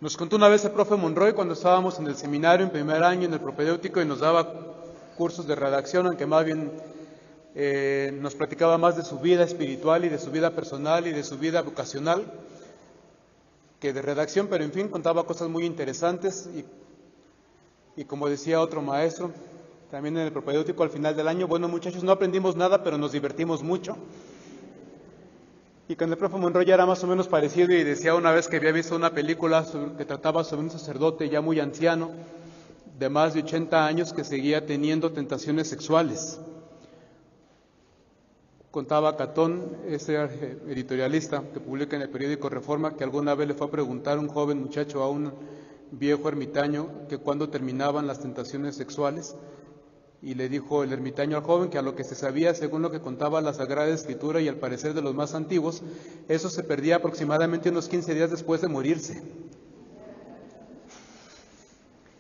Nos contó una vez el profe Monroy cuando estábamos en el seminario en primer año en el propedéutico y nos daba cursos de redacción, aunque más bien nos platicaba más de su vida espiritual y de su vida personal y de su vida vocacional que de redacción, pero en fin, contaba cosas muy interesantes y como decía otro maestro, también en el propedéutico al final del año, bueno muchachos, no aprendimos nada, pero nos divertimos mucho. Y con el profe Monroy ya era más o menos parecido y decía una vez que había visto una película que trataba sobre un sacerdote ya muy anciano, de más de 80 años, que seguía teniendo tentaciones sexuales. Contaba Catón, ese editorialista que publica en el periódico Reforma, que alguna vez le fue a preguntar a un joven muchacho, a un viejo ermitaño, que cuándo terminaban las tentaciones sexuales, y le dijo el ermitaño al joven que a lo que se sabía, según lo que contaba la Sagrada Escritura y al parecer de los más antiguos, eso se perdía aproximadamente unos 15 días después de morirse.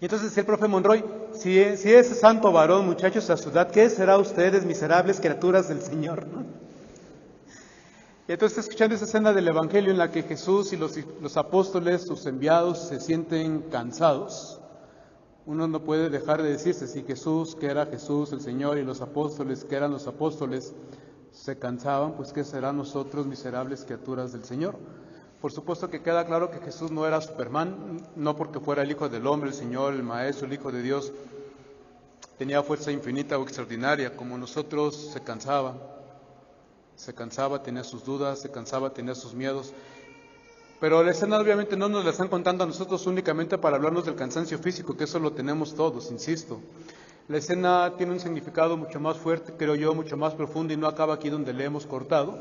Y entonces decía el profe Monroy, si ese santo varón, muchachos, a su edad, ¿qué será ustedes, miserables criaturas del Señor? ¿No? Y entonces escuchando esa escena del Evangelio en la que Jesús y los apóstoles, sus enviados, se sienten cansados, uno no puede dejar de decirse, si Jesús, que era Jesús el Señor, y los apóstoles, que eran los apóstoles, se cansaban, pues ¿qué serán nosotros, miserables criaturas del Señor? Por supuesto que queda claro que Jesús no era Superman, no porque fuera el Hijo del Hombre, el Señor, el Maestro, el Hijo de Dios, tenía fuerza infinita o extraordinaria, como nosotros se cansaba, tenía sus dudas, se cansaba, tenía sus miedos. Pero la escena obviamente no nos la están contando a nosotros únicamente para hablarnos del cansancio físico, que eso lo tenemos todos, insisto. La escena tiene un significado mucho más fuerte, creo yo, mucho más profundo y no acaba aquí donde le hemos cortado,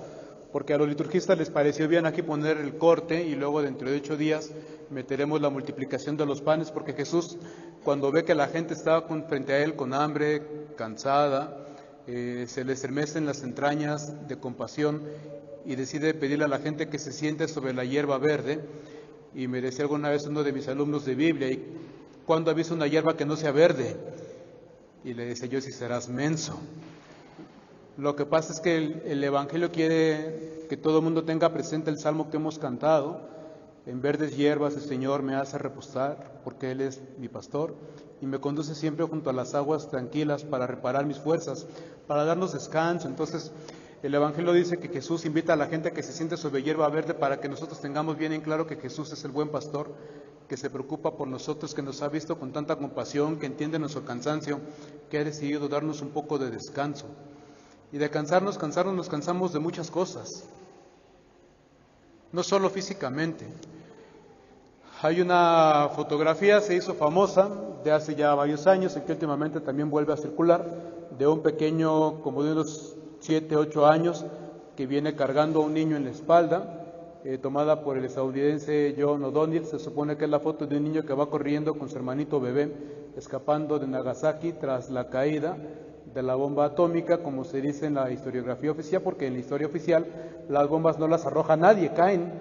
porque a los liturgistas les pareció bien aquí poner el corte y luego dentro de 8 días meteremos la multiplicación de los panes, porque Jesús, cuando ve que la gente está frente a él con hambre, cansada, se le estremecen las entrañas de compasión y decide pedirle a la gente que se siente sobre la hierba verde. Y me decía alguna vez uno de mis alumnos de Biblia, ¿y cuándo ha visto una hierba que no sea verde? Y le decía yo, si serás menso. Lo que pasa es que el Evangelio quiere que todo el mundo tenga presente el salmo que hemos cantado. En verdes hierbas el Señor me hace reposar, porque Él es mi pastor, y me conduce siempre junto a las aguas tranquilas para reparar mis fuerzas, para darnos descanso. Entonces, el Evangelio dice que Jesús invita a la gente a que se siente sobre hierba verde para que nosotros tengamos bien en claro que Jesús es el buen pastor, que se preocupa por nosotros, que nos ha visto con tanta compasión, que entiende nuestro cansancio, que ha decidido darnos un poco de descanso. Y de cansarnos nos cansamos de muchas cosas, no solo físicamente. Hay una fotografía, se hizo famosa, de hace ya varios años, en que últimamente también vuelve a circular, de un pequeño, como de unos 7, 8 años, que viene cargando a un niño en la espalda, tomada por el estadounidense John O'Donnell. Se supone que es la foto de un niño que va corriendo con su hermanito bebé, escapando de Nagasaki tras la caída de la bomba atómica, como se dice en la historiografía oficial, porque en la historia oficial las bombas no las arroja nadie, caen.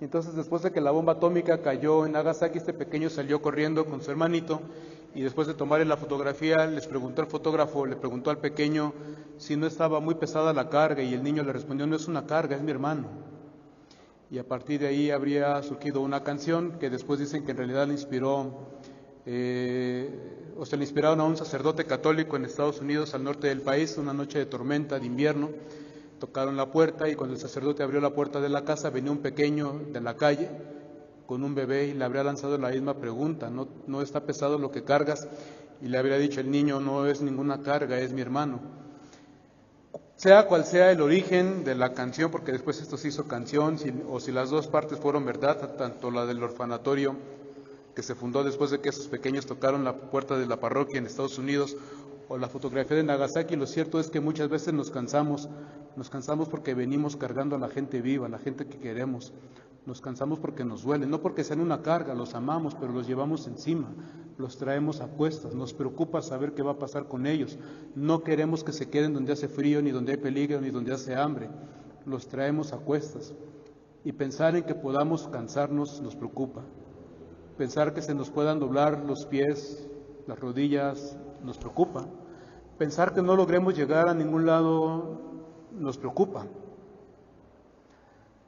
Entonces, después de que la bomba atómica cayó en Nagasaki, este pequeño salió corriendo con su hermanito y después de tomarle la fotografía, les preguntó al fotógrafo, le preguntó al pequeño si no estaba muy pesada la carga, y el niño le respondió, no es una carga, es mi hermano. Y a partir de ahí habría surgido una canción que después dicen que en realidad le inspiró, o se le inspiraron a un sacerdote católico en Estados Unidos, al norte del país, una noche de tormenta, de invierno. Tocaron la puerta y cuando el sacerdote abrió la puerta de la casa venía un pequeño de la calle con un bebé y le habría lanzado la misma pregunta, ¿no está pesado lo que cargas? Y le habría dicho el niño, no es ninguna carga, es mi hermano. Sea cual sea el origen de la canción, porque después esto se hizo canción, o si las dos partes fueron verdad, tanto la del orfanatorio que se fundó después de que esos pequeños tocaron la puerta de la parroquia en Estados Unidos, o la fotografía de Nagasaki, lo cierto es que muchas veces nos cansamos porque venimos cargando a la gente viva, a la gente que queremos, nos cansamos porque nos duele, no porque sean una carga, los amamos, pero los llevamos encima, los traemos a cuestas, nos preocupa saber qué va a pasar con ellos, no queremos que se queden donde hace frío, ni donde hay peligro, ni donde hace hambre, los traemos a cuestas, y pensar en que podamos cansarnos nos preocupa. Pensar que se nos puedan doblar los pies, las rodillas, nos preocupa. Pensar que no logremos llegar a ningún lado nos preocupa.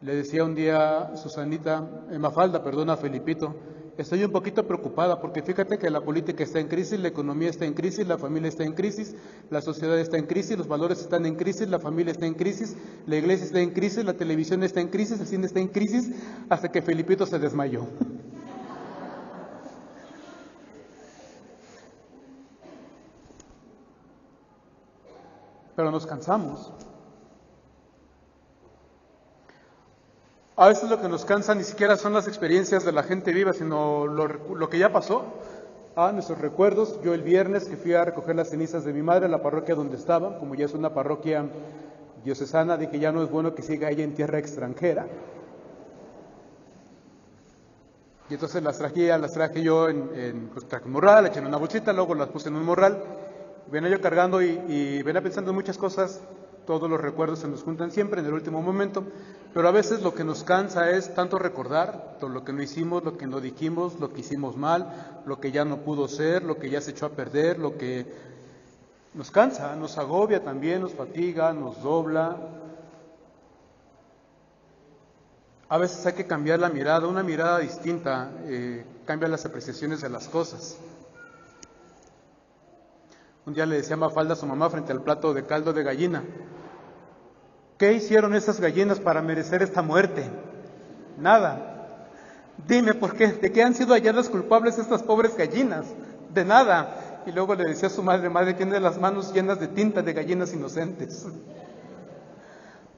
Le decía un día Susanita, Mafalda, perdona, Felipito, estoy un poquito preocupada porque fíjate que la política está en crisis, la economía está en crisis, la familia está en crisis, la sociedad está en crisis, los valores están en crisis, la familia está en crisis, la iglesia está en crisis, la televisión está en crisis, el cine está en crisis, hasta que Felipito se desmayó. Pero nos cansamos. A veces lo que nos cansa ni siquiera son las experiencias de la gente viva, sino lo que ya pasó, nuestros recuerdos. Yo el viernes que fui a recoger las cenizas de mi madre en la parroquia donde estaba, como ya es una parroquia diocesana, dije ya no es bueno que siga ella en tierra extranjera. Y entonces las traje yo pues traje un morral, eché en una bolsita, luego las puse en un morral. Venía yo cargando y venía pensando en muchas cosas. Todos los recuerdos se nos juntan siempre en el último momento, pero a veces lo que nos cansa es tanto recordar todo lo que no hicimos, lo que no dijimos, lo que hicimos mal, lo que ya no pudo ser, lo que ya se echó a perder, lo que nos cansa, nos agobia también, nos fatiga, nos dobla. A veces hay que cambiar la mirada, una mirada distinta, cambia las apreciaciones de las cosas. Un día le decía Mafalda a su mamá frente al plato de caldo de gallina, ¿qué hicieron esas gallinas para merecer esta muerte? Nada. Dime, ¿por qué? ¿De qué han sido halladas culpables estas pobres gallinas? De nada. Y luego le decía a su madre, madre, tiene las manos llenas de tinta de gallinas inocentes.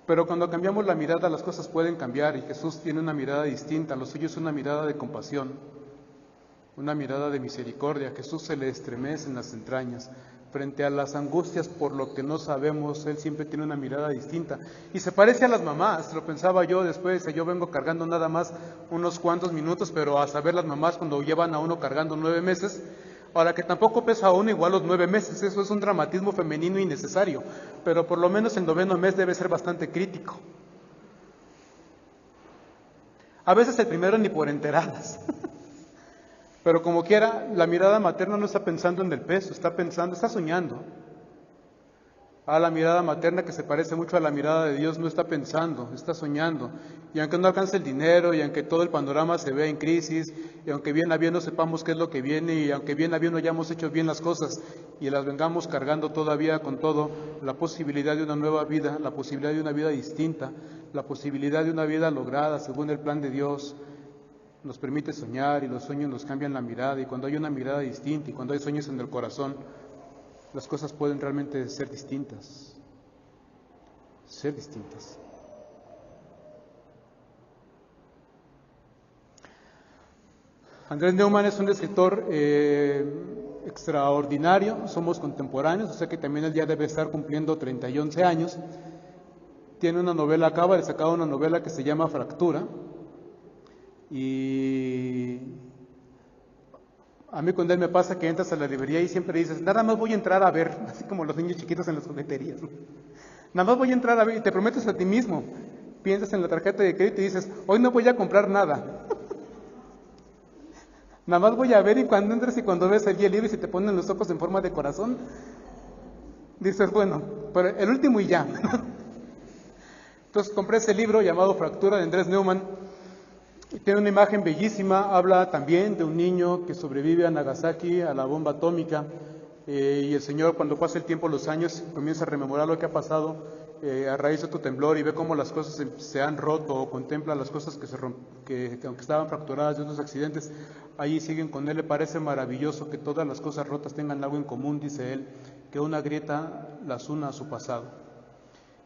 Pero cuando cambiamos la mirada, las cosas pueden cambiar y Jesús tiene una mirada distinta. Lo suyo es una mirada de compasión, una mirada de misericordia. A Jesús se le estremece en las entrañas. Frente a las angustias por lo que no sabemos, Él siempre tiene una mirada distinta. Y se parece a las mamás, lo pensaba yo después, yo vengo cargando nada más unos cuantos minutos, pero a saber las mamás cuando llevan a uno cargando 9 meses, ahora que tampoco pesa a uno igual los 9 meses, eso es un dramatismo femenino innecesario, pero por lo menos el 9º mes debe ser bastante crítico. A veces el primero ni por enteradas. Pero como quiera, la mirada materna no está pensando en el peso, está soñando. La mirada materna, que se parece mucho a la mirada de Dios, no está pensando, está soñando. Y aunque no alcance el dinero, y aunque todo el panorama se vea en crisis, y aunque bien a bien no sepamos qué es lo que viene, y aunque bien a bien no hayamos hecho bien las cosas, y las vengamos cargando todavía con todo, la posibilidad de una nueva vida, la posibilidad de una vida distinta, la posibilidad de una vida lograda según el plan de Dios, nos permite soñar, y los sueños nos cambian la mirada, y cuando hay una mirada distinta y cuando hay sueños en el corazón, las cosas pueden realmente ser distintas. Ser distintas. Andrés Neumann es un escritor extraordinario, somos contemporáneos, o sea que también él ya debe estar cumpliendo 31 años. Tiene una novela, acaba de sacar una novela que se llama Fractura. Y a mí con él me pasa que entras a la librería y siempre dices, nada más voy a entrar a ver, así como los niños chiquitos en las jugueterías. Nada más voy a entrar a ver y te prometes a ti mismo. Piensas en la tarjeta de crédito y dices, hoy no voy a comprar nada. Nada más voy a ver, y cuando entres y cuando ves allí el libro y se te ponen los ojos en forma de corazón, dices, bueno, pero el último y ya. Entonces compré ese libro llamado Fractura de Andrés Neumann. Tiene una imagen bellísima, habla también de un niño que sobrevive a Nagasaki, a la bomba atómica, y el Señor, cuando pasa el tiempo, los años, comienza a rememorar lo que ha pasado a raíz de tu temblor, y ve cómo las cosas se han roto, o contempla las cosas que aunque estaban fracturadas de otros accidentes, allí siguen con él. Le parece maravilloso que todas las cosas rotas tengan algo en común, dice él, que una grieta las una a su pasado.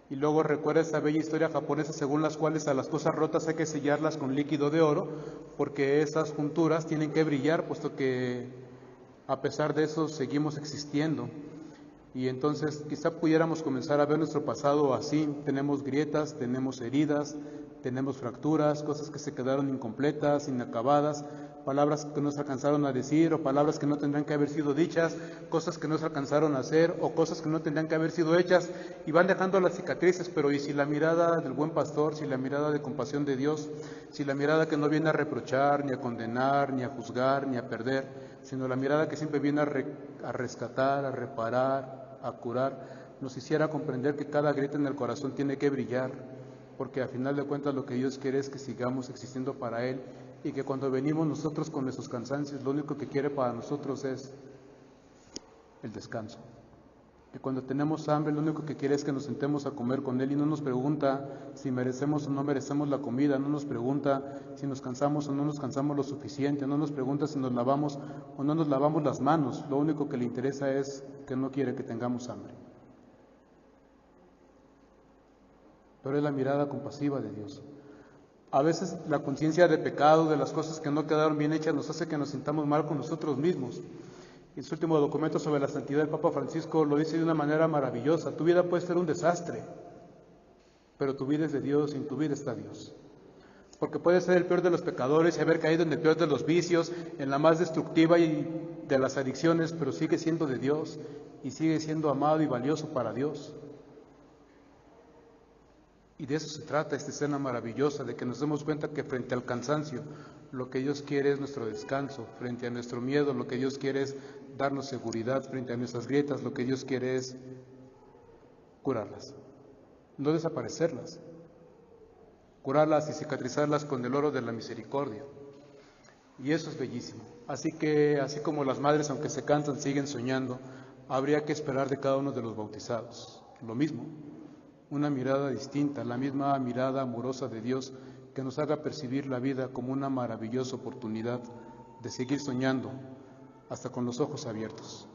Y luego recuerda esa bella historia japonesa según las cuales a las cosas rotas hay que sellarlas con líquido de oro, porque esas junturas tienen que brillar, puesto que a pesar de eso seguimos existiendo. Y entonces quizá pudiéramos comenzar a ver nuestro pasado así. Tenemos grietas, tenemos heridas, tenemos fracturas, cosas que se quedaron incompletas, inacabadas, palabras que no se alcanzaron a decir, o palabras que no tendrán que haber sido dichas, cosas que no se alcanzaron a hacer, o cosas que no tendrán que haber sido hechas, y van dejando las cicatrices. Pero ¿y si la mirada del buen pastor, si la mirada de compasión de Dios, si la mirada que no viene a reprochar, ni a condenar, ni a juzgar, ni a perder, sino la mirada que siempre viene a rescatar, a reparar, a curar, nos hiciera comprender que cada grieta en el corazón tiene que brillar, porque a final de cuentas lo que Dios quiere es que sigamos existiendo para Él, y que cuando venimos nosotros con nuestros cansancios, lo único que quiere para nosotros es el descanso. Que cuando tenemos hambre, lo único que quiere es que nos sentemos a comer con Él, y no nos pregunta si merecemos o no merecemos la comida, no nos pregunta si nos cansamos o no nos cansamos lo suficiente, no nos pregunta si nos lavamos o no nos lavamos las manos. Lo único que le interesa es que no quiere que tengamos hambre. Pero es la mirada compasiva de Dios. A veces la conciencia de pecado, de las cosas que no quedaron bien hechas, nos hace que nos sintamos mal con nosotros mismos. En su último documento sobre la santidad, el Papa Francisco lo dice de una manera maravillosa: tu vida puede ser un desastre, pero tu vida es de Dios, y en tu vida está Dios. Porque puedes ser el peor de los pecadores y haber caído en el peor de los vicios, en la más destructiva y de las adicciones, pero sigue siendo de Dios y sigue siendo amado y valioso para Dios. Y de eso se trata esta escena maravillosa, de que nos demos cuenta que frente al cansancio, lo que Dios quiere es nuestro descanso; frente a nuestro miedo, lo que Dios quiere es darnos seguridad; frente a nuestras grietas, lo que Dios quiere es curarlas, no desaparecerlas, curarlas y cicatrizarlas con el oro de la misericordia. Y eso es bellísimo. Así que, así como las madres, aunque se cansan, siguen soñando, habría que esperar de cada uno de los bautizados lo mismo: una mirada distinta, la misma mirada amorosa de Dios, que nos haga percibir la vida como una maravillosa oportunidad de seguir soñando, hasta con los ojos abiertos.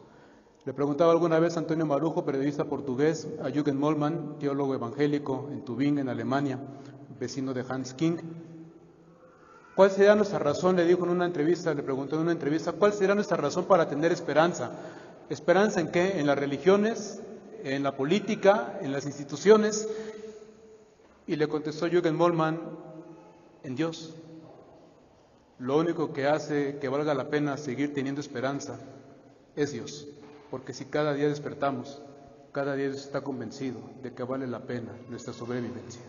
Le preguntaba alguna vez Antonio Marujo, periodista portugués, a Jürgen Moltmann, teólogo evangélico en Tübingen, en Alemania, vecino de Hans King, ¿cuál sería nuestra razón? Le dijo en una entrevista, le preguntó en una entrevista, ¿cuál sería nuestra razón para tener esperanza? ¿Esperanza en qué? ¿En las religiones? ¿En la política? ¿En las instituciones? Y le contestó Jürgen Moltmann: en Dios. Lo único que hace que valga la pena seguir teniendo esperanza es Dios, porque si cada día despertamos, cada día Dios está convencido de que vale la pena nuestra sobrevivencia.